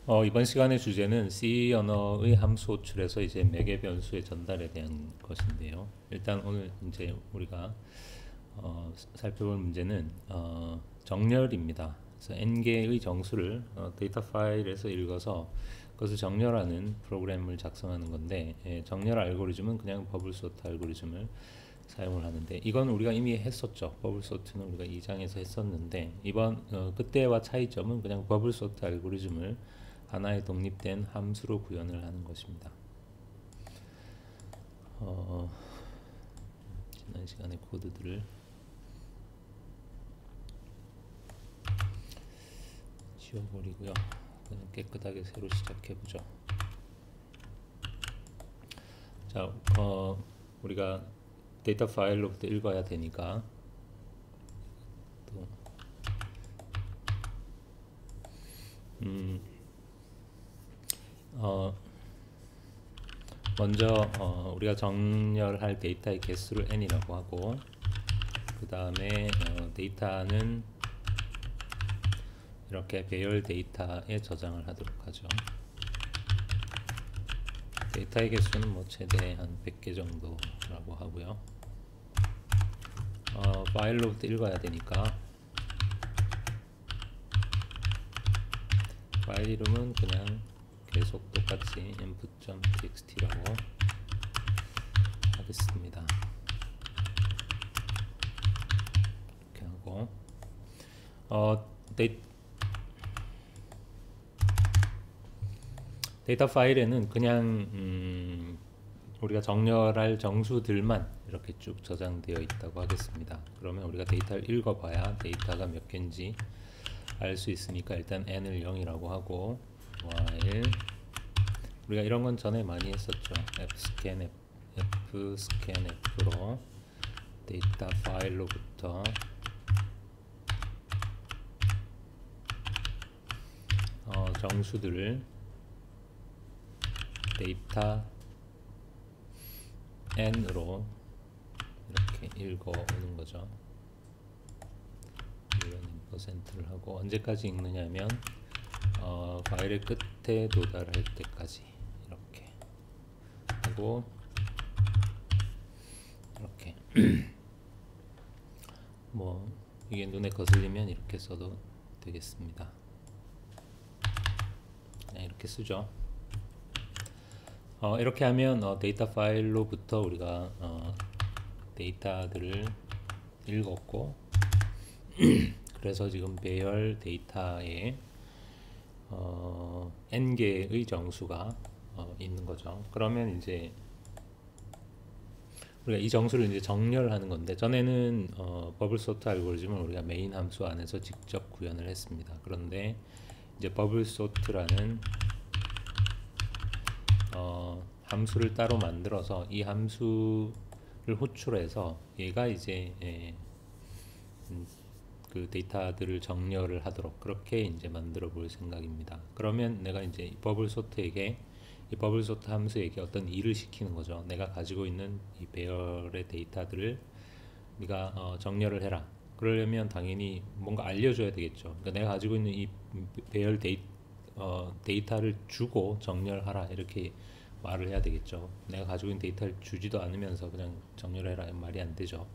이번 시간의 주제는 C 언어의 함수 호출에서 이제 매개 변수의 전달에 대한 것인데요. 일단 오늘 이제 우리가 살펴볼 문제는 정렬입니다. 그래서 n개의 정수를 데이터 파일에서 읽어서 그것을 정렬하는 프로그램을 작성하는 건데, 정렬 알고리즘은 그냥 버블 소트 알고리즘을 사용을 하는데, 이건 우리가 이미 했었죠. 버블 소트는 우리가 2장에서 했었는데, 이번 그때와 차이점은 그냥 버블 소트 알고리즘을 하나의 독립된 함수로 구현을 하는 것입니다. 지난 시간의 코드들을 지워버리고요. 그냥 깨끗하게 새로 시작해보죠. 자, 우리가 데이터 파일로부터 읽어야 되니까 또 먼저 우리가 정렬할 데이터의 개수를 n이라고 하고, 그 다음에 데이터는 이렇게 배열 데이터에 저장을 하도록 하죠. 데이터의 개수는 뭐 최대 한 100개 정도라고 하고요. 파일로부터 읽어야 되니까 파일 이름은 그냥 계속 똑같이 input.txt라고 하겠습니다. 이렇게 하고 데이터 파일에는 그냥 우리가 정렬할 정수들만 이렇게 쭉 저장되어 있다고 하겠습니다. 그러면 우리가 데이터를 읽어봐야 데이터가 몇 개인지 알 수 있으니까 일단 n을 0이라고 하고, while 우리가 이런 건 전에 많이 했었죠. fscanf로 데이터 파일로부터 정수들을 데이터 n으로 이렇게 읽어오는 거죠. 이런 %를 하고, 언제까지 읽느냐면 파일의 끝에 도달할 때까지 이렇게 하고, 이렇게 뭐 이게 눈에 거슬리면 이렇게 써도 되겠습니다. 이렇게 쓰죠. 이렇게 하면 데이터 파일로부터 우리가 데이터들을 읽었고, 그래서 지금 배열 데이터에 n개의 정수가 있는 거죠. 그러면 이제 우리가 이 정수를 이제 정렬하는 건데, 전에는 버블 소트 알고리즘을 우리가 메인 함수 안에서 직접 구현을 했습니다. 그런데 이제 버블 소트라는 함수를 따로 만들어서 이 함수를 호출해서 얘가 이제 그 데이터들을 정렬을 하도록 그렇게 이제 만들어 볼 생각입니다. 그러면 내가 이제 버블 소트에게, 이 버블 소트 함수에게 어떤 일을 시키는 거죠. 내가 가지고 있는 이 배열의 데이터들을 네가 정렬을 해라. 그러려면 당연히 뭔가 알려줘야 되겠죠. 그러니까 내가 가지고 있는 이 배열 데이터를 주고 정렬하라 이렇게 말을 해야 되겠죠. 내가 가지고 있는 데이터를 주지도 않으면서 그냥 정렬해라 말이 안 되죠.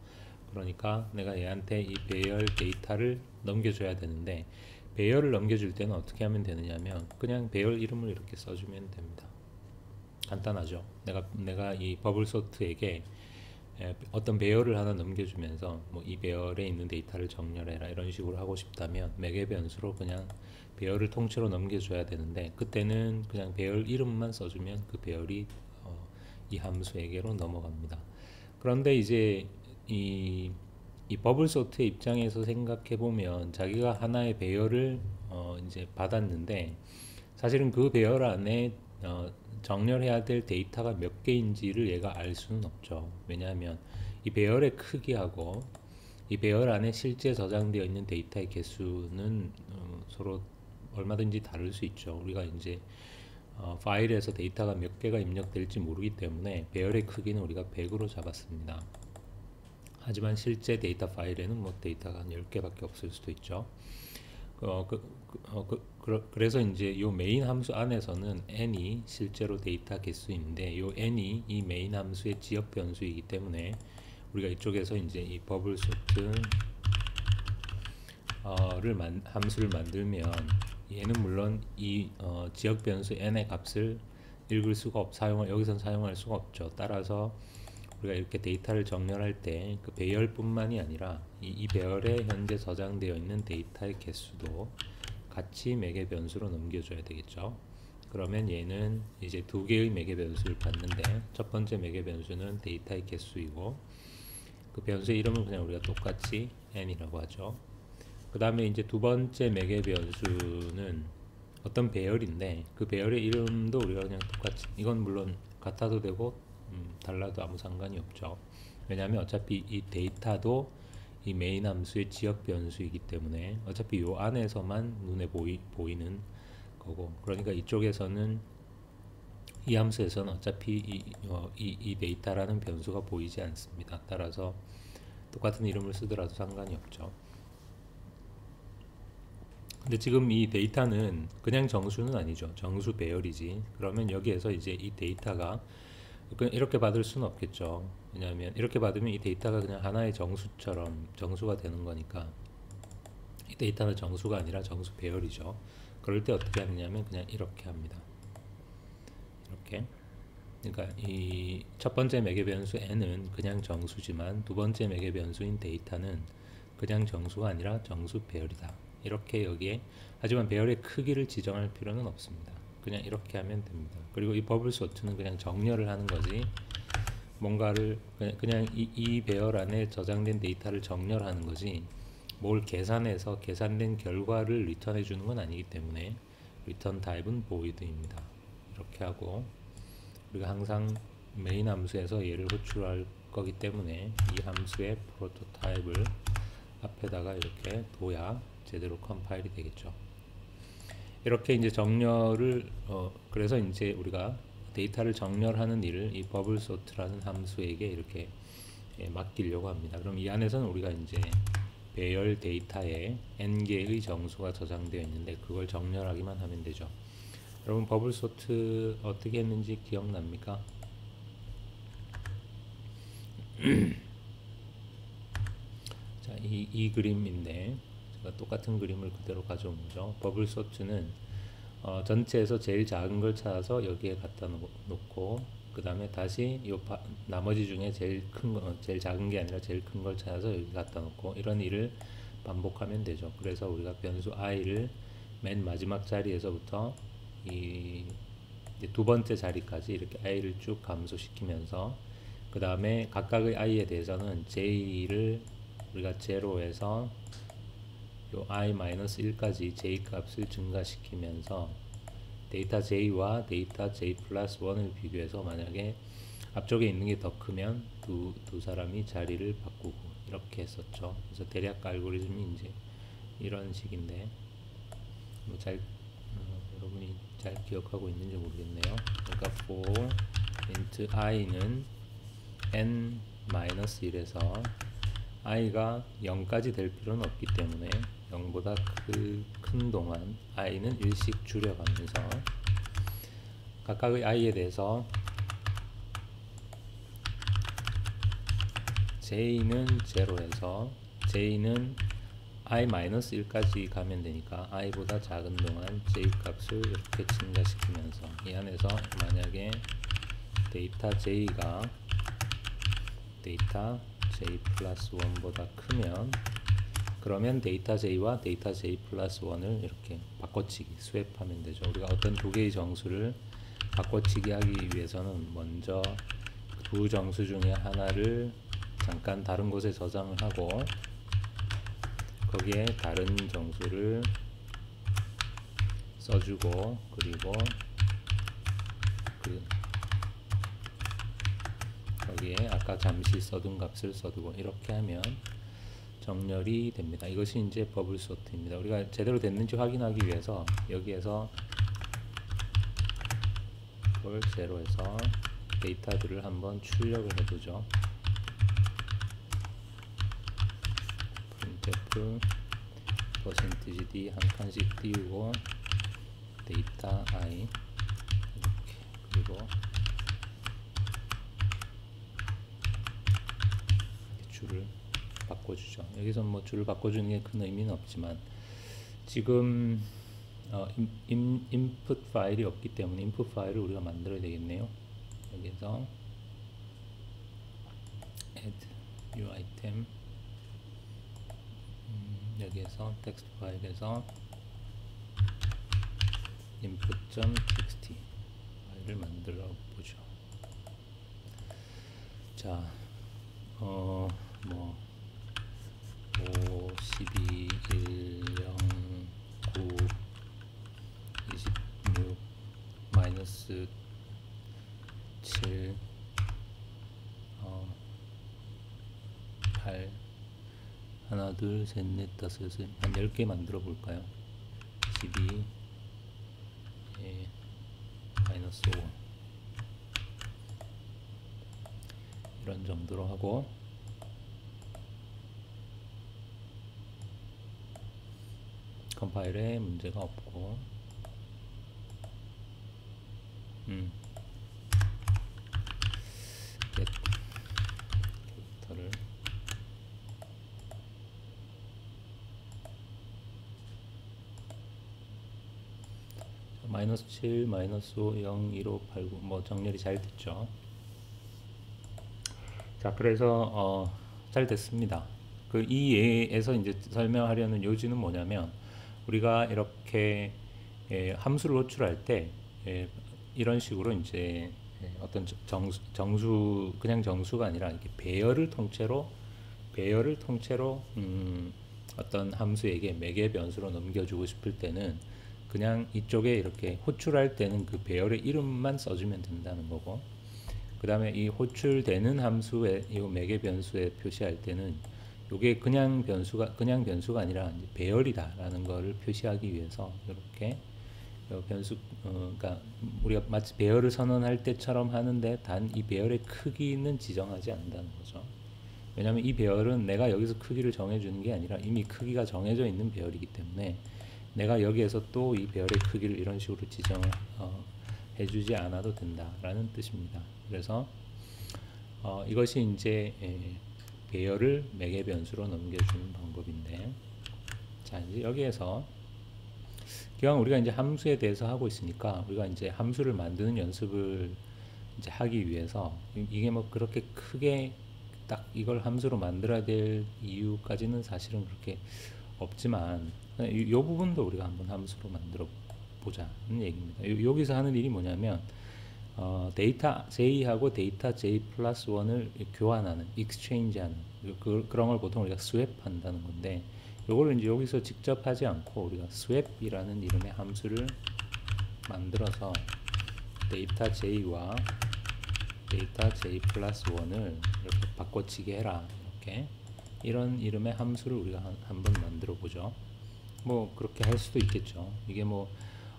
그러니까 내가 얘한테 이 배열 데이터를 넘겨줘야 되는데, 배열을 넘겨줄 때는 어떻게 하면 되느냐면 그냥 배열 이름을 이렇게 써주면 됩니다. 간단하죠. 내가 이 버블 소트에게 어떤 배열을 하나 넘겨주면서 뭐 이 배열에 있는 데이터를 정렬해라 이런 식으로 하고 싶다면 매개 변수로 그냥 배열을 통째로 넘겨줘야 되는데, 그때는 그냥 배열 이름만 써주면 그 배열이 이 함수에게로 넘어갑니다. 그런데 이제 이 버블 소트의 입장에서 생각해 보면 자기가 하나의 배열을 이제 받았는데, 사실은 그 배열 안에 정렬해야 될 데이터가 몇 개인지를 얘가 알 수는 없죠. 왜냐하면 이 배열의 크기하고 이 배열 안에 실제 저장되어 있는 데이터의 개수는 서로 얼마든지 다를 수 있죠. 우리가 이제 파일에서 데이터가 몇 개가 입력될지 모르기 때문에 배열의 크기는 우리가 100으로 잡았습니다. 하지만 실제 데이터 파일에는 뭐 데이터가 한 10개밖에 없을 수도 있죠. 그래서 이제 요 메인 함수 안에서는 n이 실제로 데이터 개수인데 요 n이 이 메인 함수의 지역 변수이기 때문에 우리가 이쪽에서 이제 이 버블 소트 함수를 만들면 얘는 물론 이 지역 변수 n의 값을 읽을 수가 여기선 사용할 수가 없죠. 따라서 우리가 이렇게 데이터를 정렬할 때 그 배열뿐만이 아니라 이 배열에 현재 저장되어 있는 데이터의 개수도 같이 매개 변수로 넘겨줘야 되겠죠. 그러면 얘는 이제 두 개의 매개 변수를 받는데 첫 번째 매개 변수는 데이터의 개수이고 그 변수의 이름은 그냥 우리가 똑같이 n이라고 하죠. 그 다음에 이제 두 번째 매개 변수는 어떤 배열인데 그 배열의 이름도 우리가 그냥 똑같이, 이건 물론 같아도 되고 달라도 아무 상관이 없죠. 왜냐하면 어차피 이 데이터도 이 메인 함수의 지역 변수이기 때문에 어차피 요 안에서만 눈에 보이는 거고, 그러니까 이쪽에서는 이 함수에서는 어차피 이 데이터라는 변수가 보이지 않습니다. 따라서 똑같은 이름을 쓰더라도 상관이 없죠. 근데 지금 이 데이터는 그냥 정수는 아니죠. 정수 배열이지. 그러면 여기에서 이제 이 데이터가 그냥 이렇게 받을 수는 없겠죠. 왜냐하면 이렇게 받으면 이 데이터가 그냥 하나의 정수처럼 정수가 되는 거니까 이 데이터는 정수가 아니라 정수 배열이죠. 그럴 때 어떻게 하느냐면 그냥 이렇게 합니다. 이렇게. 그러니까 이 첫 번째 매개 변수 n은 그냥 정수지만 두 번째 매개 변수인 데이터는 그냥 정수가 아니라 정수 배열이다. 이렇게 여기에, 하지만 배열의 크기를 지정할 필요는 없습니다. 그냥 이렇게 하면 됩니다. 그리고 이 버블 소트는 그냥 정렬을 하는 거지, 뭔가를 그냥 이 배열 안에 저장된 데이터를 정렬하는 거지 뭘 계산해서 계산된 결과를 리턴해 주는 건 아니기 때문에 리턴 타입은 보이드입니다. 이렇게 하고, 우리가 항상 메인 함수에서 얘를 호출할 거기 때문에 이 함수의 프로토타입을 앞에다가 이렇게 둬야 제대로 컴파일이 되겠죠. 이렇게 이제 정렬을 그래서 이제 우리가 데이터를 정렬하는 일을 이 버블 소트라는 함수에게 이렇게 맡기려고 합니다. 그럼 이 안에서는 우리가 이제 배열 데이터에 n개의 정수가 저장되어 있는데 그걸 정렬하기만 하면 되죠. 여러분 버블 소트 어떻게 했는지 기억납니까? 자, 이 그림인데 제가 똑같은 그림을 그대로 가져온 거죠. 버블 소트는 전체에서 제일 작은 걸 찾아서 여기에 갖다 놓고 그 다음에 다시 나머지 중에 제일 작은 게 아니라 제일 큰 걸 찾아서 여기 갖다 놓고 이런 일을 반복하면 되죠. 그래서 우리가 변수 i를 맨 마지막 자리에서부터 이제 두 번째 자리까지 이렇게 i를 쭉 감소시키면서 그 다음에 각각의 i에 대해서는 j를 우리가 0에서 요 i-1까지 j 값을 증가시키면서 데이터 j와 데이터 j 플러스 1을 비교해서 만약에 앞쪽에 있는 게 더 크면 두 사람이 자리를 바꾸고 이렇게 했었죠. 그래서 대략 알고리즘이 이제 이런 식인데 여러분이 잘 기억하고 있는지 모르겠네요. 그러니까 for int i는 n-1에서 i가 0까지 될 필요는 없기 때문에 0보다 큰 동안 i는 1씩 줄여가면서 각각의 i에 대해서 j는 0에서 j는 i-1까지 가면 되니까 i보다 작은 동안 j 값을 이렇게 증가시키면서 이 안에서 만약에 데이터 j가 데이터 j 플러스 1보다 크면 그러면 데이터 j와 데이터 j 플러스 1을 이렇게 바꿔치기 스왑하면 되죠. 우리가 어떤 두 개의 정수를 바꿔치기 하기 위해서는 먼저 두 정수 중에 하나를 잠깐 다른 곳에 저장을 하고 거기에 다른 정수를 써주고 그리고 거기에 아까 잠시 써둔 값을 써두고 이렇게 하면 정렬이 됩니다. 이것이 이제 버블 소트입니다. 우리가 제대로 됐는지 확인하기 위해서 여기에서 이걸 제로에서 데이터들을 한번 출력을 해보죠. printf %d 한 칸씩 띄우고 데이터 i 이렇게, 그리고 줄을 바꿔주죠. 여기서 뭐 줄을 바꿔주는 게 큰 의미는 없지만 지금 인풋 파일이 없기 때문에 인풋 파일을 우리가 만들어야 되겠네요. 여기서 add new item, 여기에서 텍스트 파일에서 input.txt 파일을 만들어 보죠. 자, 뭐 5, 12, 1, 0, 9, 26, 마이너스 7, 8, 하나, 둘, 셋, 넷, 다섯, 여섯, 한 10개 만들어 볼까요? 12, 마이너스 5 이런 정도로 하고, 컴파일에 문제가 없고, get 캐릭터를 마이너스 7, 마이너스 5, 0, 1, 5, 8, 9 뭐 정렬이 잘 됐죠. 자, 그래서 잘 됐습니다. 그 이 예에서 이제 설명하려는 요지는 뭐냐면, 우리가 이렇게 함수를 호출할 때 이런 식으로 이제 어떤 정수 그냥 정수가 아니라 이렇게 배열을 통째로 어떤 함수에게 매개 변수로 넘겨주고 싶을 때는 그냥 이쪽에 이렇게 호출할 때는 그 배열의 이름만 써주면 된다는 거고, 그 다음에 이 호출되는 함수의 이 매개 변수에 표시할 때는 이게 그냥 변수가 아니라 이제 배열이다라는 거를 표시하기 위해서 이렇게 변수 그러니까 우리가 마치 배열을 선언할 때처럼 하는데, 단 이 배열의 크기는 지정하지 않는다는 거죠. 왜냐하면 이 배열은 내가 여기서 크기를 정해주는 게 아니라 이미 크기가 정해져 있는 배열이기 때문에 내가 여기에서 또 이 배열의 크기를 이런 식으로 해주지 않아도 된다라는 뜻입니다. 그래서 이것이 이제 배열을 매개 변수로 넘겨주는 방법인데, 자, 이제 여기에서 기왕 우리가 이제 함수에 대해서 하고 있으니까 우리가 이제 함수를 만드는 연습을 이제 하기 위해서, 이게 뭐 그렇게 크게 딱 이걸 함수로 만들어야 될 이유까지는 사실은 그렇게 없지만, 이 부분도 우리가 한번 함수로 만들어 보자는 얘기입니다. 여기서 하는 일이 뭐냐면 데이터 J하고 데이터 J 플러스 1을 교환하는, exchange하는 그런 걸 보통 우리가 swap 한다는 건데, 요걸 이제 여기서 직접 하지 않고 우리가 swap이라는 이름의 함수를 만들어서 데이터 J와 데이터 J 플러스 1을 이렇게 바꿔치기 해라, 이렇게 이런 이름의 함수를 우리가 한번 만들어 보죠. 뭐 그렇게 할 수도 있겠죠. 이게 뭐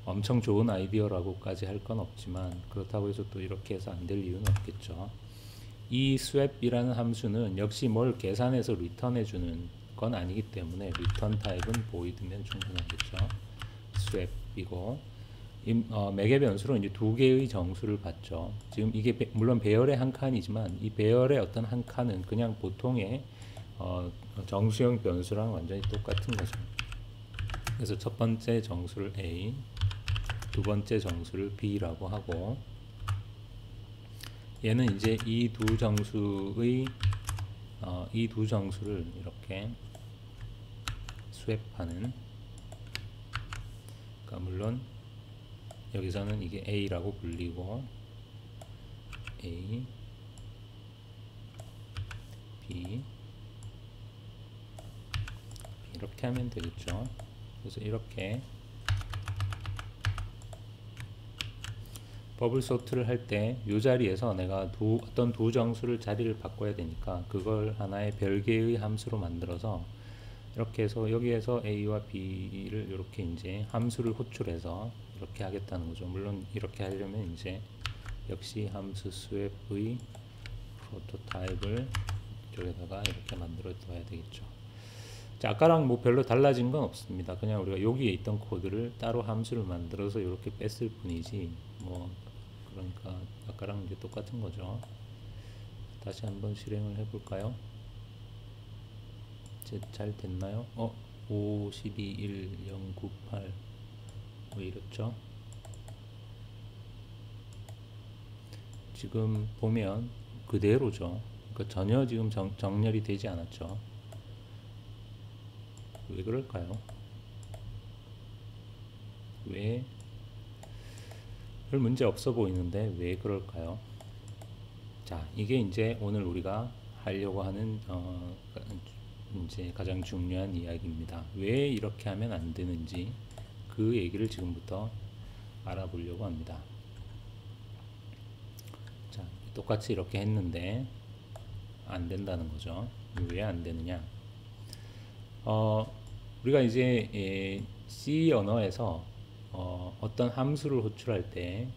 엄청 좋은 아이디어라고까지 할 건 없지만, 그렇다고 해서 또 이렇게 해서 안 될 이유는 없겠죠. 이 swap이라는 함수는 역시 뭘 계산해서 리턴해 주는 건 아니기 때문에 리턴 타입은 void면 충분하겠죠. swap이고, 매개 변수로 이제 두 개의 정수를 받죠. 지금 이게 물론 배열의 한 칸이지만 이 배열의 어떤 한 칸은 그냥 보통의 정수형 변수랑 완전히 똑같은 거죠. 그래서 첫 번째 정수를 A, 두 번째 정수를 B라고 하고, 얘는 이제 이 두 정수의 이 두 정수를 이렇게 swap하는, 그러니까 물론 여기서는 이게 A라고 불리고 A, B 이렇게 하면 되겠죠. 그래서 이렇게 버블 소트를 할 때 이 자리에서 내가 어떤 두 정수를 자리를 바꿔야 되니까 그걸 하나의 별개의 함수로 만들어서 이렇게 해서 여기에서 A와 B를 이렇게 이제 함수를 호출해서 이렇게 하겠다는 거죠. 물론 이렇게 하려면 이제 역시 함수 swap의 프로토타입을 이쪽에다가 이렇게 만들어 둬야 되겠죠. 자, 아까랑 뭐 별로 달라진 건 없습니다. 그냥 우리가 여기에 있던 코드를 따로 함수를 만들어서 이렇게 뺐을 뿐이지 뭐 그러니까 아까랑 이제 똑같은 거죠. 다시 한번 실행을 해볼까요? 잘 됐나요? 5, 12, 1, 0, 9, 8 왜 이렇죠? 지금 보면 그대로죠. 그러니까 전혀 지금 정렬이 되지 않았죠. 왜 그럴까요? 왜? 별 문제 없어 보이는데 왜 그럴까요? 자, 이게 이제 오늘 우리가 하려고 하는 이제 가장 중요한 이야기입니다. 왜 이렇게 하면 안 되는지 그 얘기를 지금부터 알아보려고 합니다. 자, 똑같이 이렇게 했는데 안 된다는 거죠. 왜 안 되느냐? 우리가 이제 C 언어에서 어떤 함수를 호출할 때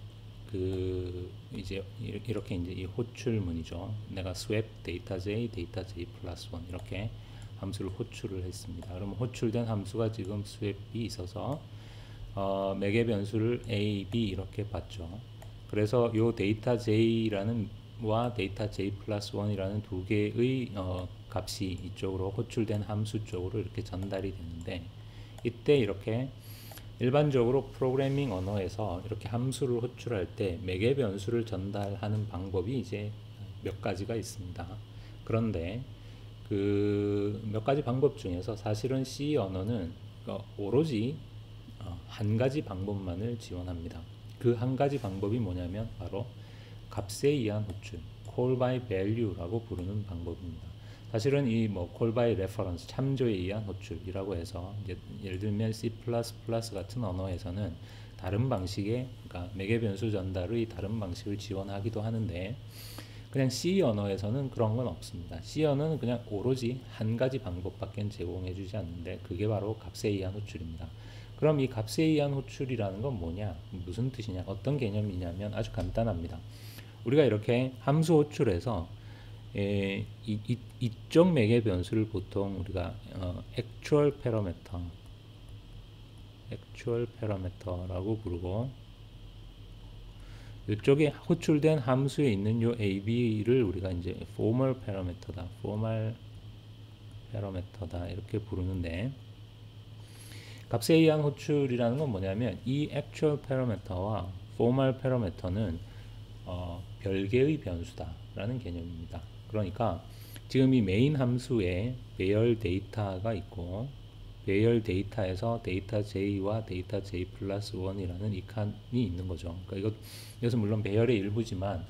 이제 이렇게 이제 이 호출문이죠. 내가 swap data j 플러스 1 이렇게 함수를 호출을 했습니다. 그러면 호출된 함수가 지금 swap이 있어서 매개 변수를 a, b 이렇게 봤죠. 그래서 요 데이터 j라는 와 데이터 j 플러스 1이라는 두 개의 값이 이쪽으로 호출된 함수 쪽으로 이렇게 전달이 되는데, 이때 이렇게 일반적으로 프로그래밍 언어에서 이렇게 함수를 호출할 때 매개 변수를 전달하는 방법이 이제 몇 가지가 있습니다. 그런데 그 몇 가지 방법 중에서 사실은 C 언어는 오로지 한 가지 방법만을 지원합니다. 그 한 가지 방법이 뭐냐면 바로 값에 의한 호출, call by value라고 부르는 방법입니다. 사실은 이 call by reference, 참조에 의한 호출이라고 해서 이제 예를 들면 C++ 같은 언어에서는 다른 방식의, 그러니까 매개 변수 전달의 다른 방식을 지원하기도 하는데, 그냥 C 언어에서는 그런 건 없습니다. C 언어는 그냥 오로지 한 가지 방법밖에 제공해 주지 않는데, 그게 바로 값에 의한 호출입니다. 그럼 이 값에 의한 호출이라는 건 뭐냐? 무슨 뜻이냐? 어떤 개념이냐면 아주 간단합니다. 우리가 이렇게 함수 호출해서 이쪽 매개 변수를 보통 우리가 actual parameter라고 부르고, 이쪽에 호출된 함수에 있는 요 AB를 우리가 이제 formal parameter다 이렇게 부르는데, 값에 의한 호출이라는 건 뭐냐면 이 actual parameter와 formal parameter는 별개의 변수다라는 개념입니다. 그러니까 지금 이 메인 함수에 배열 데이터가 있고, 배열 데이터에서 데이터 j와 데이터 j 플러스 1이라는 이 칸이 있는 거죠. 그러니까 이것은 물론 배열의 일부지만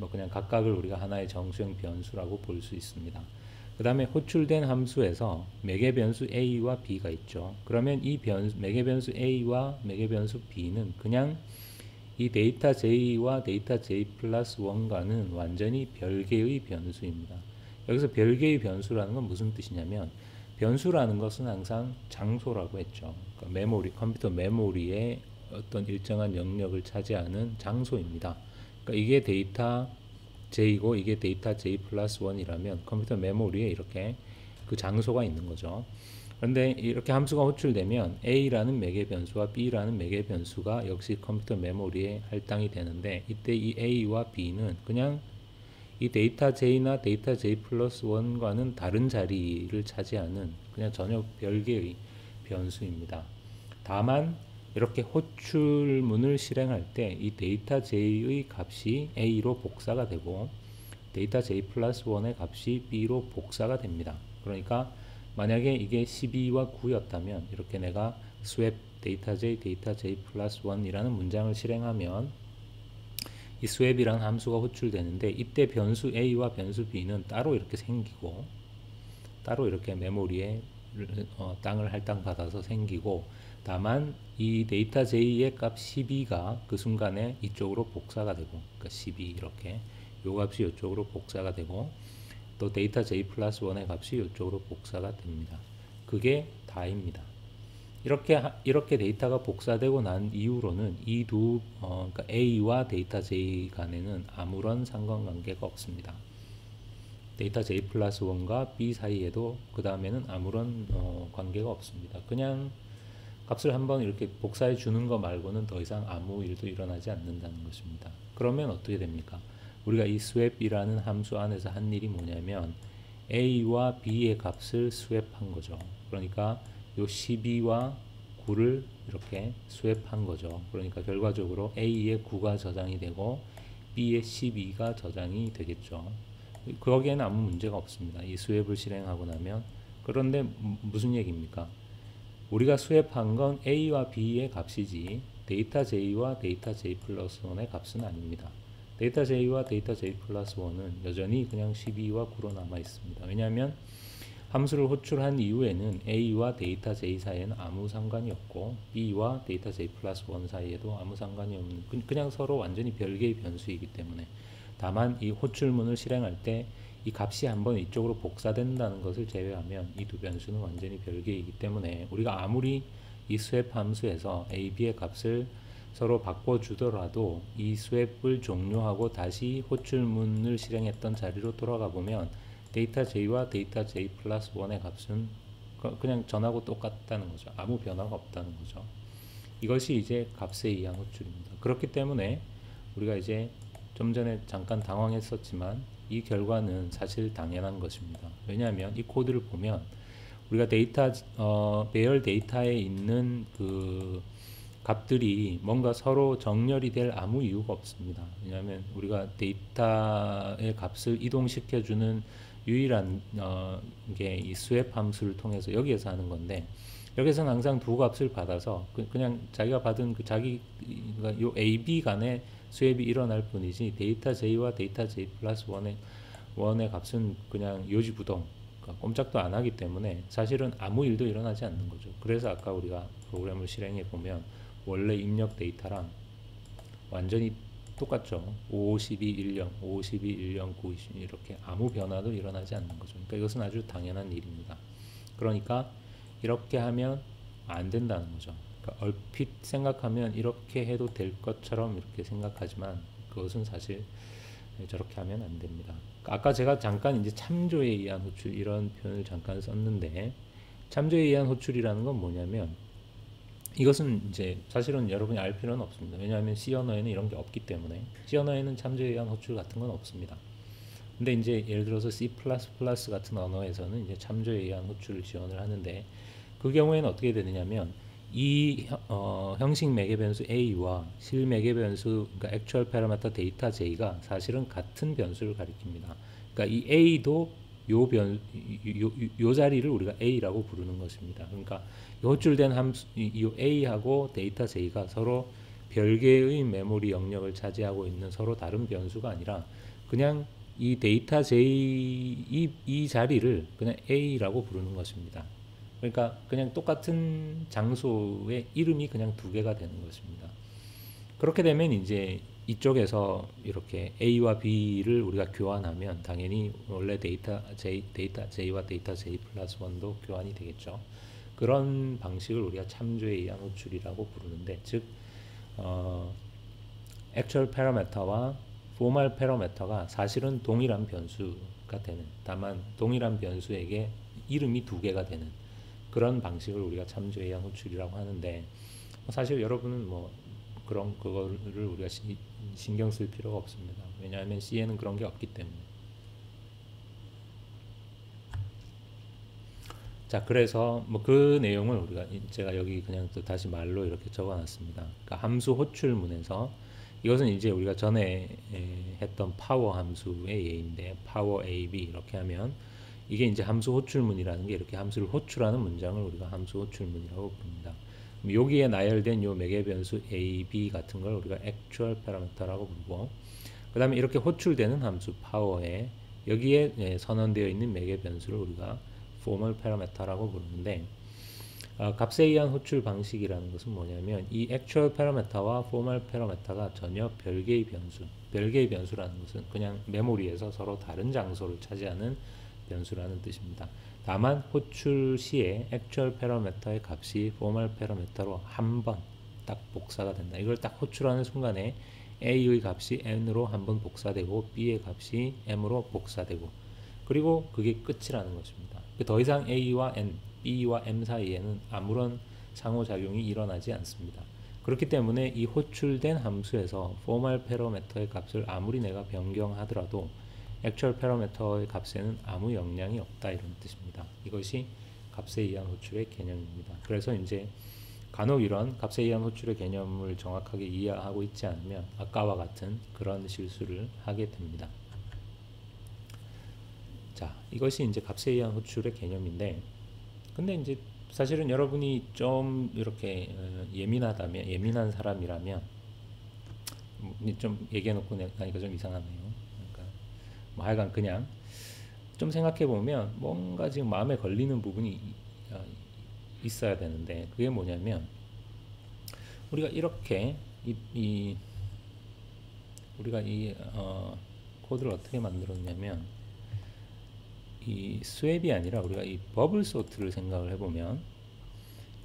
그냥 각각을 우리가 하나의 정수형 변수라고 볼 수 있습니다. 그 다음에 호출된 함수에서 매개 변수 a와 b가 있죠. 그러면 이 매개 변수 a와 매개 변수 b는 그냥 이 데이터 j와 데이터 j 플러스 1과는 완전히 별개의 변수입니다. 여기서 별개의 변수라는 건 무슨 뜻이냐면, 변수라는 것은 항상 장소라고 했죠. 그러니까 메모리, 컴퓨터 메모리에 어떤 일정한 영역을 차지하는 장소입니다. 그러니까 이게 데이터 j이고 이게 데이터 j 플러스 1이라면 컴퓨터 메모리에 이렇게 그 장소가 있는 거죠. 그런데 이렇게 함수가 호출되면 a라는 매개 변수와 b라는 매개 변수가 역시 컴퓨터 메모리에 할당이 되는데, 이때 이 a와 b는 그냥 이 데이터 j나 데이터 j 플러스 1과는 다른 자리를 차지하는 그냥 전혀 별개의 변수입니다. 다만 이렇게 호출문을 실행할 때 이 데이터 j의 값이 a로 복사가 되고 데이터 j 플러스 1의 값이 b로 복사가 됩니다. 그러니까 만약에 이게 12와 9였다면 이렇게 내가 swap 데이터 j 플러스 1이라는 문장을 실행하면 이 swap이라는 함수가 호출되는데, 이때 변수 a와 변수 b는 따로 이렇게 생기고, 따로 이렇게 메모리에 땅을 할당받아서 생기고, 다만 이 데이터 j의 값 12가 그 순간에 이쪽으로 복사가 되고, 그러니까 12 이렇게 요 값이 이쪽으로 복사가 되고, 또 데이터 j 플러스 1의 값이 이쪽으로 복사가 됩니다. 그게 다입니다. 이렇게 데이터가 복사되고 난 이후로는 이 그러니까 a와 데이터 j 간에는 아무런 상관관계가 없습니다. 데이터 j 플러스 1과 b 사이에도 그 다음에는 아무런 관계가 없습니다. 그냥 값을 한번 이렇게 복사해 주는 거 말고는 더 이상 아무 일도 일어나지 않는다는 것입니다. 그러면 어떻게 됩니까? 우리가 이 swap이라는 함수 안에서 한 일이 뭐냐면 a와 b의 값을 swap한 거죠. 그러니까 요 12와 9를 이렇게 swap한 거죠. 그러니까 결과적으로 a의 9가 저장이 되고 b의 12가 저장이 되겠죠. 거기에는 아무 문제가 없습니다. 이 swap을 실행하고 나면. 그런데 무슨 얘기입니까? 우리가 수합한 건 a와 b의 값이지 데이터 j와 데이터 j 플러스 1의 값은 아닙니다. 데이터 j와 데이터 j 플러스 1은 여전히 그냥 12와 9로 남아 있습니다. 왜냐하면 함수를 호출한 이후에는 a와 데이터 j 사이에는 아무 상관이 없고 b와 데이터 j 플러스 1 사이에도 아무 상관이 없는 그냥 서로 완전히 별개의 변수이기 때문에 다만 이 호출문을 실행할 때 이 값이 한번 이쪽으로 복사된다는 것을 제외하면 이 두 변수는 완전히 별개이기 때문에 우리가 아무리 이 swap 함수에서 a, b의 값을 서로 바꿔주더라도 이 swap을 종료하고 다시 호출문을 실행했던 자리로 돌아가 보면 데이터 j와 데이터 j 플러스 1의 값은 그냥 전하고 똑같다는 거죠. 아무 변화가 없다는 거죠. 이것이 이제 값에 의한 호출입니다. 그렇기 때문에 우리가 이제 좀 전에 잠깐 당황했었지만 이 결과는 사실 당연한 것입니다. 왜냐하면 이 코드를 보면 우리가 배열 데이터에 있는 그 값들이 뭔가 서로 정렬이 될 아무 이유가 없습니다. 왜냐하면 우리가 데이터의 값을 이동시켜주는 유일한 게 이 swap 함수를 통해서 여기에서 하는 건데 여기서는 항상 두 값을 받아서 그냥 자기가 받은 그 자기가 요 A, B 간의 swap이 일어날 뿐이지 데이터 J와 데이터 J 플러스 1의 값은 그냥 요지부동 그러니까 꼼짝도 안 하기 때문에 사실은 아무 일도 일어나지 않는 거죠. 그래서 아까 우리가 프로그램을 실행해 보면 원래 입력 데이터랑 완전히 똑같죠. 5, 12, 10, 5, 12, 10, 9, 20 이렇게 아무 변화도 일어나지 않는 거죠. 그러니까 이것은 아주 당연한 일입니다. 그러니까 이렇게 하면 안 된다는 거죠. 그러니까 얼핏 생각하면 이렇게 해도 될 것처럼 이렇게 생각하지만 그것은 사실 저렇게 하면 안 됩니다. 아까 제가 잠깐 이제 참조에 의한 호출 이런 표현을 잠깐 썼는데 참조에 의한 호출이라는 건 뭐냐면 이것은 이제 사실은 여러분이 알 필요는 없습니다. 왜냐하면 C 언어에는 이런 게 없기 때문에 C 언어에는 참조에 의한 호출 같은 건 없습니다. 근데 이제 예를 들어서 C++ 같은 언어에서는 이제 참조에 의한 호출을 지원을 하는데 그 경우에는 어떻게 되느냐면 이 형식 매개 변수 A와 실 매개 변수 그러니까 actual parameter 데이터 J가 사실은 같은 변수를 가리킵니다. 그러니까 이 A도 요 자리를 우리가 A라고 부르는 것입니다. 그러니까 호출된 함수 이 A하고 데이터 J가 서로 별개의 메모리 영역을 차지하고 있는 서로 다른 변수가 아니라 그냥 이 데이터 J 이 자리를 그냥 A라고 부르는 것입니다. 그러니까 그냥 똑같은 장소의 이름이 그냥 두 개가 되는 것입니다. 그렇게 되면 이제 이쪽에서 이렇게 A와 B를 우리가 교환하면 당연히 원래 데이터 J와 데이터 J 플러스 1도 교환이 되겠죠. 그런 방식을 우리가 참조에 의한 호출이라고 부르는데 즉 actual parameter와 formal parameter가 사실은 동일한 변수가 되는 다만 동일한 변수에게 이름이 두 개가 되는 그런 방식을 우리가 참조에 의한 호출이라고 하는데 사실 여러분은 뭐 그런 그거를 우리가 신경 쓸 필요가 없습니다. 왜냐하면 C에는 그런 게 없기 때문에. 자, 그래서 뭐 그 내용을 우리가 제가 여기 그냥 또 다시 말로 이렇게 적어놨습니다. 그러니까 함수 호출문에서 이것은 이제 우리가 전에 했던 파워 함수의 예인데 파워 AB 이렇게 하면 이게 이제 함수 호출문이라는 게 이렇게 함수를 호출하는 문장을 우리가 함수 호출문이라고 부릅니다. 여기에 나열된 요 매개 변수 a, b 같은 걸 우리가 actual parameter라고 부르고 그 다음에 이렇게 호출되는 함수 power에 여기에 선언되어 있는 매개 변수를 우리가 formal parameter라고 부르는데 값에 의한 호출 방식이라는 것은 뭐냐면 이 actual parameter와 formal parameter가 전혀 별개의 변수라는 것은 그냥 메모리에서 서로 다른 장소를 차지하는 변수라는 뜻입니다. 다만 호출 시에 actual parameter의 값이 formal parameter로 한 번 딱 복사가 된다. 이걸 딱 호출하는 순간에 a의 값이 n으로 한 번 복사되고 b의 값이 m으로 복사되고 그리고 그게 끝이라는 것입니다. 더 이상 A와 N, B와 M 사이에는 아무런 상호작용이 일어나지 않습니다. 그렇기 때문에 이 호출된 함수에서 formal parameter의 값을 아무리 내가 변경하더라도 actual parameter의 값에는 아무 영향이 없다, 이런 뜻입니다. 이것이 값에 의한 호출의 개념입니다. 그래서 이제 간혹 이런 값에 의한 호출의 개념을 정확하게 이해하고 있지 않으면 아까와 같은 그런 실수를 하게 됩니다. 자, 이것이 이제 값에 의한 호출의 개념인데, 근데 이제 사실은 여러분이 좀 이렇게 예민한 사람이라면, 좀 얘기해놓고 나니까 좀 이상하네요. 그러니까 뭐 하여간 그냥 좀 생각해 보면 뭔가 지금 마음에 걸리는 부분이 있어야 되는데, 그게 뭐냐면 우리가 이렇게 우리가 이 코드를 어떻게 만들었냐면, 이 스왑이 아니라 우리가 이 버블 소트를 생각을 해보면,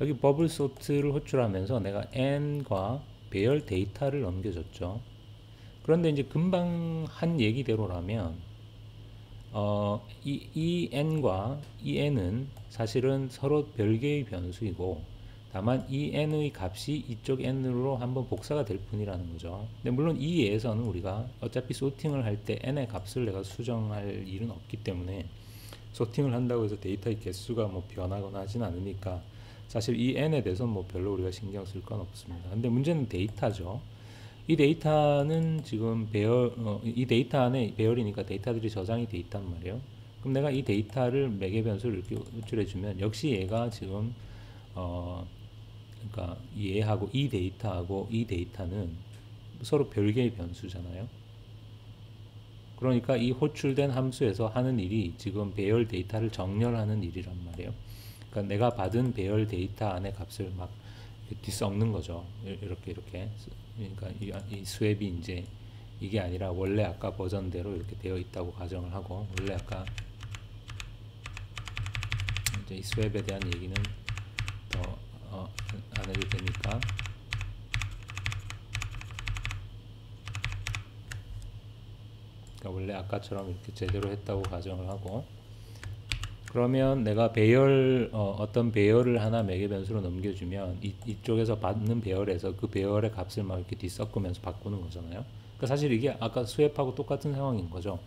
여기 버블 소트를 호출하면서 내가 n과 배열 데이터를 넘겨줬죠. 그런데 이제 금방 한 얘기대로라면 이 n과 이 n은 사실은 서로 별개의 변수이고, 다만 이 n의 값이 이쪽 n으로 한번 복사가 될 뿐이라는 거죠. 근데 물론 이 예에서는 우리가 어차피 소팅을 할 때 n의 값을 내가 수정할 일은 없기 때문에, 소팅을 한다고 해서 데이터의 개수가 뭐 변하거나 하진 않으니까 사실 이 n에 대해서는 뭐 별로 우리가 신경 쓸 건 없습니다. 근데 문제는 데이터죠. 이 데이터는 지금 이 데이터 안에 배열이니까 데이터들이 저장이 돼 있단 말이에요. 그럼 내가 이 데이터를 매개 변수를 이렇게 호출해주면 역시 얘가 지금 그러니까 얘하고 이 데이터하고 이 데이터는 서로 별개의 변수잖아요. 그러니까 이 호출된 함수에서 하는 일이 지금 배열 데이터를 정렬하는 일이란 말이에요. 그러니까 내가 받은 배열 데이터 안에 값을 막 뒤섞는 거죠. 이렇게. 그러니까 이 스왑이 이제 이게 아니라 원래 아까 버전대로 이렇게 되어 있다고 가정을 하고, 원래 아까 이제 이 스왑에 대한 얘기는 더 안 해도 되니까, 그러니까 원래 아까처럼 이렇게 제대로 했다고 가정을 하고, 그러면 내가 어떤 배열을 하나 매개 변수로 넘겨주면 이쪽에서 받는 배열에서 그 배열의 값을 막 이렇게 뒤섞으면서 바꾸는 거잖아요. 그러니까 사실 이게 아까 스왑하고 똑같은 상황인 거죠.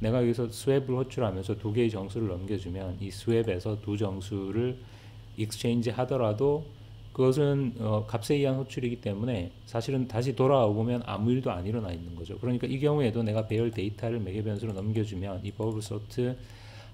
내가 여기서 스왑을 호출하면서 두 개의 정수를 넘겨주면 이 스왑에서 두 정수를 익스체인지 하더라도 그것은 값에 의한 호출이기 때문에 사실은 다시 돌아오고 보면 아무 일도 안 일어나 있는 거죠. 그러니까 이 경우에도 내가 배열 데이터를 매개 변수로 넘겨주면 이 버블 소트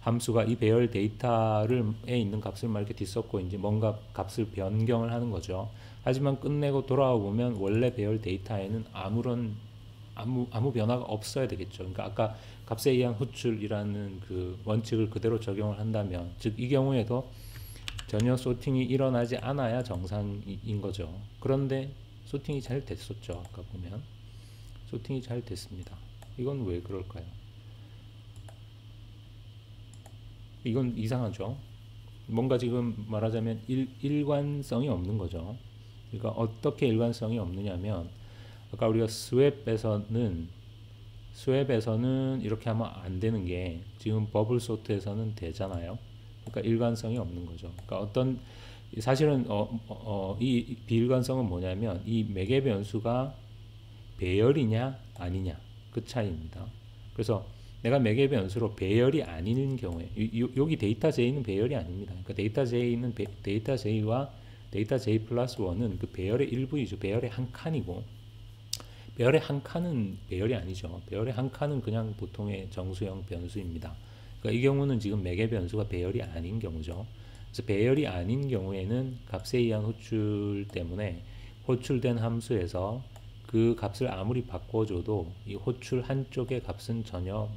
함수가 이 배열 데이터에 있는 값을 막 이렇게 뒤섞고 이제 뭔가 값을 변경을 하는 거죠. 하지만 끝내고 돌아오고 보면 원래 배열 데이터에는 아무 변화가 없어야 되겠죠. 그러니까 아까 값에 의한 호출이라는 그 원칙을 그대로 적용을 한다면, 즉 이 경우에도 전혀 소팅이 일어나지 않아야 정상인 거죠. 그런데 소팅이 잘 됐었죠. 아까 보면 소팅이 잘 됐습니다. 이건 왜 그럴까요? 이건 이상하죠. 뭔가 지금 말하자면 일관성이 없는 거죠. 그러니까 어떻게 일관성이 없느냐면, 아까 우리가 스왑에서는 이렇게 하면 안 되는 게 지금 버블 소트에서는 되잖아요. 그러니까 일관성이 없는 거죠. 그러니까 사실은 이 비일관성은 뭐냐면 이 매개 변수가 배열이냐 아니냐 그 차이입니다. 그래서 내가 매개 변수로 배열이 아닌 경우에 여기 데이터 J는 배열이 아닙니다. 그러니까 데이터 J는 데이터 J와 데이터 J 플러스 1은 그 배열의 일부이죠. 배열의 한 칸이고, 배열의 한 칸은 배열이 아니죠. 배열의 한 칸은 그냥 보통의 정수형 변수입니다. 그러니까 이 경우는 지금 매개 변수가 배열이 아닌 경우죠. 그래서 배열이 아닌 경우에는 값에 의한 호출 때문에 호출된 함수에서 그 값을 아무리 바꿔줘도 이 호출 한쪽의 값은 전혀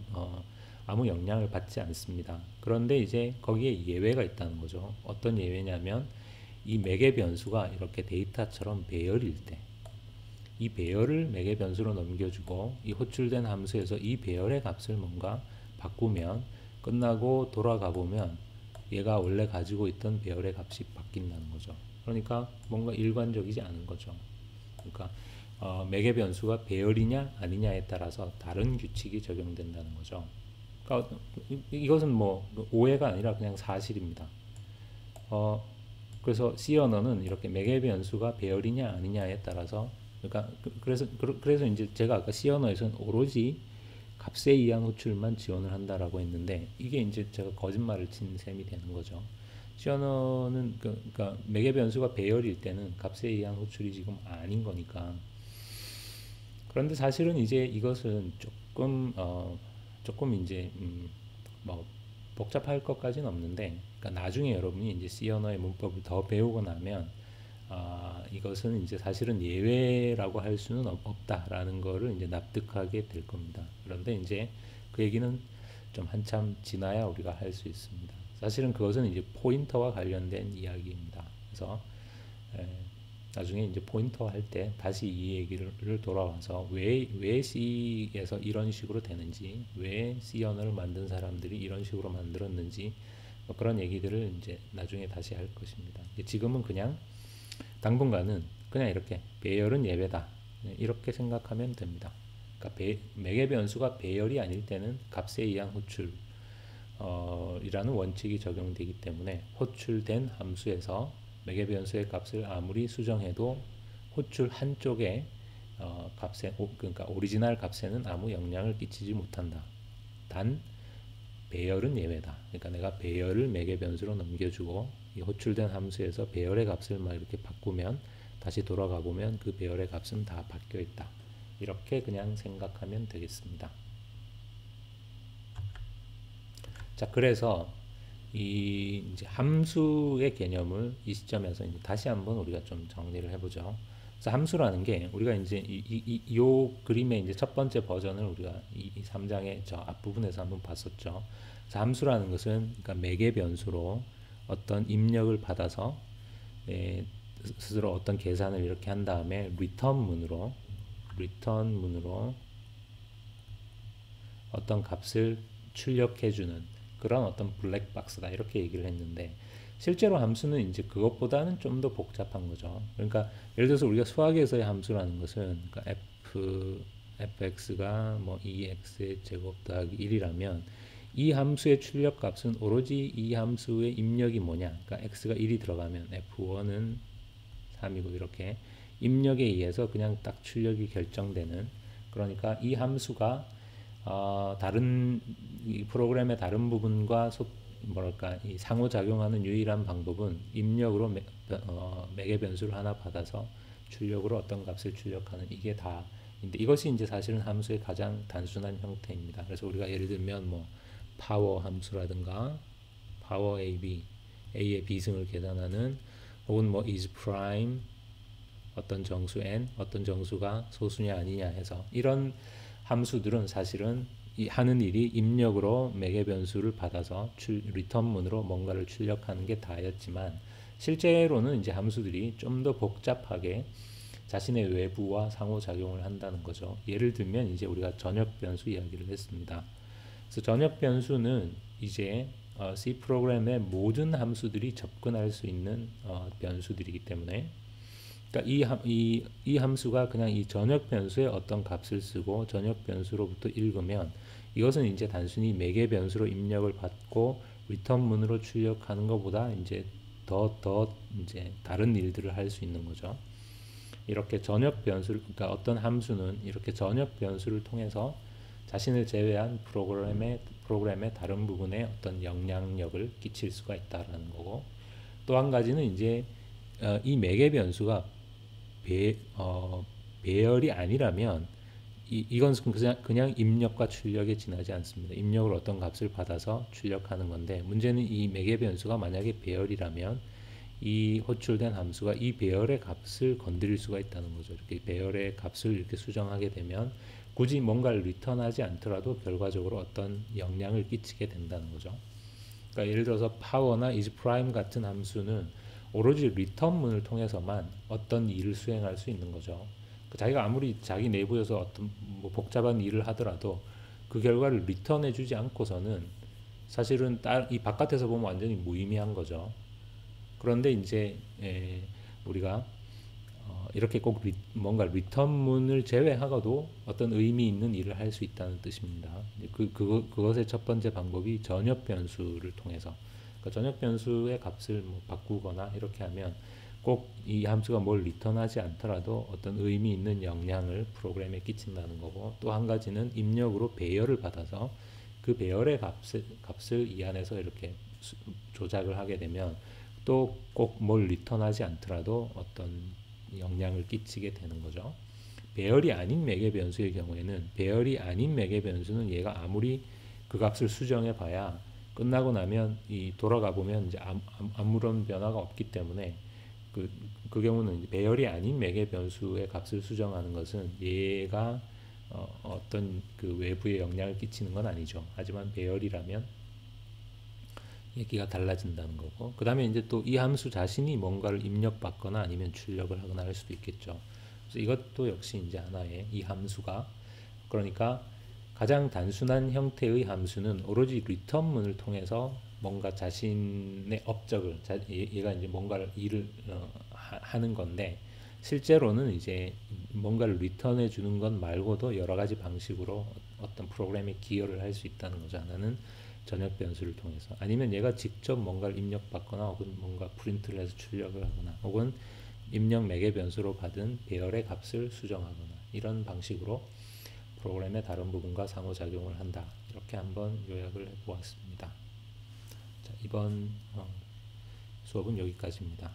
아무 영향을 받지 않습니다. 그런데 이제 거기에 예외가 있다는 거죠. 어떤 예외냐면 이 매개 변수가 이렇게 데이터처럼 배열일 때, 이 배열을 매개 변수로 넘겨주고 이 호출된 함수에서 이 배열의 값을 뭔가 바꾸면 끝나고 돌아가 보면 얘가 원래 가지고 있던 배열의 값이 바뀐다는 거죠. 그러니까 뭔가 일관적이지 않은 거죠. 그러니까 매개 변수가 배열이냐 아니냐에 따라서 다른 규칙이 적용된다는 거죠. 그러니까 이것은 뭐 오해가 아니라 그냥 사실입니다. 어, 그래서 C 언어는 이렇게 매개 변수가 배열이냐 아니냐에 따라서 그러니까 그래서 이제 제가 아까 C 언어에서는 오로지 값에 의한 호출만 지원을 한다라고 했는데 이게 이제 제가 거짓말을 친 셈이 되는 거죠. C 언어는 그러니까 매개 변수가 배열일 때는 값에 의한 호출이 지금 아닌 거니까. 그런데 사실은 이제 이것은 조금 이제 뭐 복잡할 것까지는 없는데, 그러니까 나중에 여러분이 이제 C 언어의 문법을 더 배우고 나면 이것은 이제 사실은 예외라고 할 수는 없다라는 거를 이제 납득하게 될 겁니다. 그런데 이제 그 얘기는 좀 한참 지나야 우리가 할 수 있습니다. 사실은 그것은 이제 포인터와 관련된 이야기입니다. 그래서 에, 나중에 이제 포인터 할 때 다시 이 얘기를 돌아와서 왜 C에서 이런 식으로 되는지, 왜 C 언어를 만든 사람들이 이런 식으로 만들었는지 뭐 그런 얘기들을 이제 나중에 다시 할 것입니다. 지금은 그냥 당분간은 그냥 이렇게 배열은 예외다 이렇게 생각하면 됩니다. 그러니까 매개 변수가 배열이 아닐 때는 값에 의한 호출 이라는 원칙이 적용되기 때문에 호출된 함수에서 매개 변수의 값을 아무리 수정해도 호출 한쪽의 그러니까 오리지널 값에는 아무 영향을 끼치지 못한다. 단 배열은 예외다. 그러니까 내가 배열을 매개 변수로 넘겨주고 이 호출된 함수에서 배열의 값을 막 이렇게 바꾸면 다시 돌아가 보면 그 배열의 값은 다 바뀌어 있다. 이렇게 그냥 생각하면 되겠습니다. 자, 그래서 이 이제 함수의 개념을 이 시점에서 이제 다시 한번 우리가 좀 정리를 해보죠. 그래서 함수라는 게 우리가 이제 이 그림의 이제 첫 번째 버전을 우리가 이 3장의 저 앞부분에서 한번 봤었죠. 그래서 함수라는 것은 그러니까 매개 변수로 어떤 입력을 받아서 스스로 어떤 계산을 이렇게 한 다음에 리턴문으로 어떤 값을 출력해주는 그런 어떤 블랙박스다 이렇게 얘기를 했는데, 실제로 함수는 이제 그것보다는 좀 더 복잡한 거죠. 그러니까 예를 들어서 우리가 수학에서의 함수라는 것은 그러니까 fx가 뭐 2x의 제곱 더하기 1이라면 이 함수의 출력값은 오로지 이 함수의 입력이 뭐냐, 그러니까 x가 1이 들어가면 f1은 3이고 이렇게 입력에 의해서 그냥 딱 출력이 결정되는, 그러니까 이 함수가 다른 이 프로그램의 다른 부분과 뭐랄까 이 상호작용하는 유일한 방법은 입력으로 매개 변수를 하나 받아서 출력으로 어떤 값을 출력하는 이게 다인데, 이것이 이제 사실은 함수의 가장 단순한 형태입니다. 그래서 우리가 예를 들면 뭐 파워 함수라든가 파워 AB, A의 비승을 계산하는, 혹은 뭐 is prime 어떤 정수 n, 어떤 정수가 소수냐 아니냐 해서 이런 함수들은 사실은 하는 일이 입력으로 매개 변수를 받아서 리턴문으로 뭔가를 출력하는 게 다였지만, 실제로는 이제 함수들이 좀 더 복잡하게 자신의 외부와 상호작용을 한다는 거죠. 예를 들면 이제 우리가 전역 변수 이야기를 했습니다. 그래서 전역 변수는 이제 C 프로그램의 모든 함수들이 접근할 수 있는 변수들이기 때문에, 그러니까 이 함수가 그냥 이 전역 변수의 어떤 값을 쓰고 전역 변수로부터 읽으면 이것은 이제 단순히 매개 변수로 입력을 받고 리턴문으로 출력하는 것보다 이제 더 이제 다른 일들을 할 수 있는 거죠. 이렇게 전역 변수를, 그러니까 어떤 함수는 이렇게 전역 변수를 통해서 자신을 제외한 프로그램의 다른 부분에 어떤 영향력을 끼칠 수가 있다라는 거고, 또 한 가지는 이제 이 매개 변수가 배열이 아니라면 이건 그냥 입력과 출력에 지나지 않습니다. 입력을 어떤 값을 받아서 출력하는 건데, 문제는 이 매개 변수가 만약에 배열이라면 이 호출된 함수가 이 배열의 값을 건드릴 수가 있다는 거죠. 이렇게 배열의 값을 이렇게 수정하게 되면 굳이 뭔가를 리턴하지 않더라도 결과적으로 어떤 영향을 끼치게 된다는 거죠. 그러니까 예를 들어서 파워나 is prime 같은 함수는 오로지 리턴문을 통해서만 어떤 일을 수행할 수 있는 거죠. 자기가 아무리 자기 내부에서 어떤 뭐 복잡한 일을 하더라도 그 결과를 리턴해주지 않고서는 사실은 이 바깥에서 보면 완전히 무의미한 거죠. 그런데 이제 우리가 이렇게 꼭 뭔가 리턴문을 제외하고도 어떤 의미 있는 일을 할 수 있다는 뜻입니다. 그것의 첫 번째 방법이 전역 변수를 통해서, 그러니까 전역 변수의 값을 뭐 바꾸거나 이렇게 하면 꼭 이 함수가 뭘 리턴하지 않더라도 어떤 의미 있는 영향을 프로그램에 끼친다는 거고, 또 한 가지는 입력으로 배열을 받아서 그 배열의 값을 이 안에서 이렇게 조작을 하게 되면 또 꼭 뭘 리턴하지 않더라도 어떤 영향을 끼치게 되는 거죠. 배열이 아닌 매개 변수의 경우에는, 배열이 아닌 매개 변수는 얘가 아무리 그 값을 수정해 봐야 끝나고 나면 이 돌아가 보면 이제 아무런 변화가 없기 때문에 그 경우는 배열이 아닌 매개 변수의 값을 수정하는 것은 얘가 어떤 그 외부에 영향을 끼치는 건 아니죠. 하지만 배열이라면 얘기가 달라진다는 거고, 그 다음에 이제 또 이 함수 자신이 뭔가를 입력받거나 아니면 출력을 하거나 할 수도 있겠죠. 그래서 이것도 역시 이제 하나의 이 함수가, 그러니까 가장 단순한 형태의 함수는 오로지 리턴문을 통해서 뭔가 자신의 업적을, 얘가 이제 뭔가를 일을 하는 건데, 실제로는 이제 뭔가를 리턴해 주는 것 말고도 여러 가지 방식으로 어떤 프로그램에 기여를 할 수 있다는 거죠. 하나는 전역 변수를 통해서, 아니면 얘가 직접 뭔가를 입력받거나 혹은 뭔가 프린트를 해서 출력을 하거나 혹은 입력 매개 변수로 받은 배열의 값을 수정하거나 이런 방식으로 프로그램의 다른 부분과 상호작용을 한다. 이렇게 한번 요약을 해보았습니다. 자, 이번 수업은 여기까지입니다.